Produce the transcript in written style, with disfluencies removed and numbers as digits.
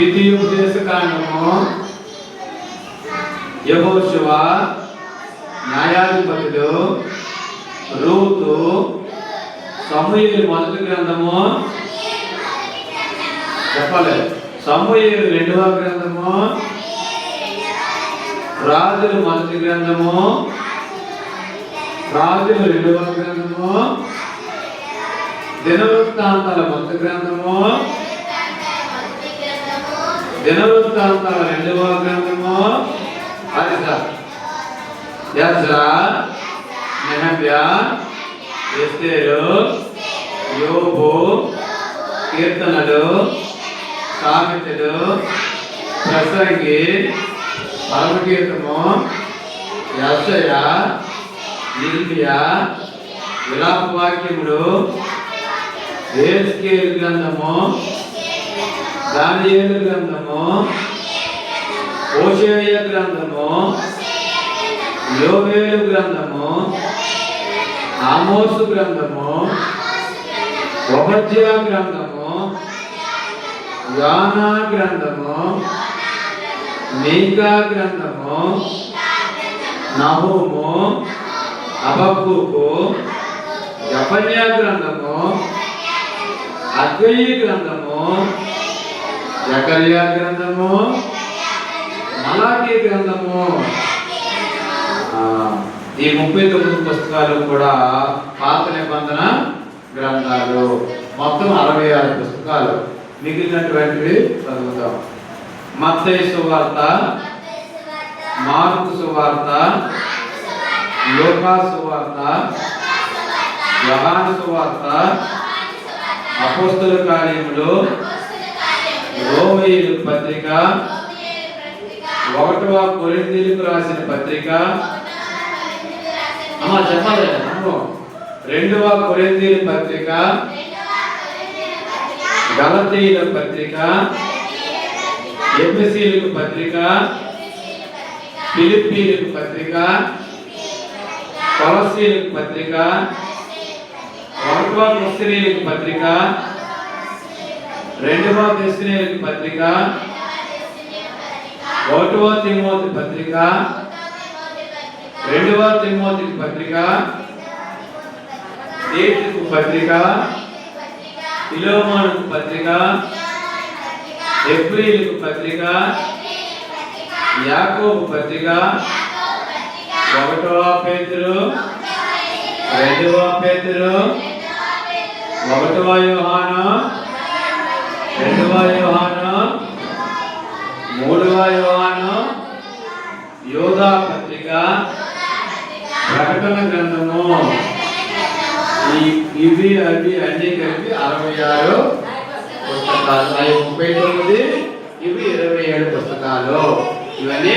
ద్వితీయోపదేశకాండము యెహోషువ, న్యాయాధిపతులు, రూతు, సమూయేలు మొదటి గ్రంథము, చెప్పాలి, సమూయేలు రెండవ గ్రంథము, రాజులు మొదటి గ్రంథము, రాజులు రెండవ గ్రంథము, దినవృత్తాంతాల మొదటి గ్రంథము, దినవృత్తాంతాల రెండవ గ్రంథము, యెజ్రా, నెహమ్యా, ఎస్తేరు, యోబు, కీర్తనలు, సామెతలు, ప్రసంగి, పరమకీర్తము, యెషయా, ఇర్మియా, విలాప వాక్యములు, యెహెజ్కేలు గ్రంథము, దానియేలు గ్రంథము, హోషేయ గ్రంథము, యోవేలు గ్రంథము, ఆమోసు గ్రంథము, ఓబద్యా గ్రంథము, యోనా గ్రంథము, మీకా గ్రంథము, నహూము, హబక్కూకు, యెఫన్యా గ్రంథము, హగ్గయి గ్రంథము, జకర్యా గ్రంథము, మలాకీ గ్రంథము. ఈ 39 పుస్తకాలు కూడా పాత నిబంధన గ్రంథాలు. మొత్తం 66 పుస్తకాలు. మిగిలినటువంటివి చదువుతాం. మత్తయి సువార్త, మార్కు సువార్త, లూకా సువార్త, యోహాను సువార్త, అపోస్తలుల కార్యములు, రోమీయుల పత్రిక, 1వ కొరింథీయులకు రాసిన పత్రిక, చెప్పాలి, 2వ కొరింథీయుల పత్రిక, గలతీయుల పత్రిక, ఎఫెసీయులకు పత్రిక, ఫిలిప్పీయులకు పత్రిక, కొలస్సీయులకు పత్రిక, 1వ కొరింథీయులకు పత్రిక, 2వ తెస్సలోనికీయులకు పత్రిక, 1వ తిమోతి పత్రిక, 2వ తిమోతికి పత్రిక, తీతుకు పత్రిక, ఫిలోమోనుకు పత్రిక, ఎఫ్రీయులకు పత్రిక, యాకోబు పత్రిక, 1వ పేతురు, 2వ పేతురు, 1వ యోహాను, 2వ యోహాను, 3వ యోహాను, యోధా పత్రిక, ప్రకటన గ్రంథము. ఇవి అవి అన్ని కలిపి 66 పుస్తకాలు. 39, ఇవి 27 పుస్తకాలు. ఇవన్నీ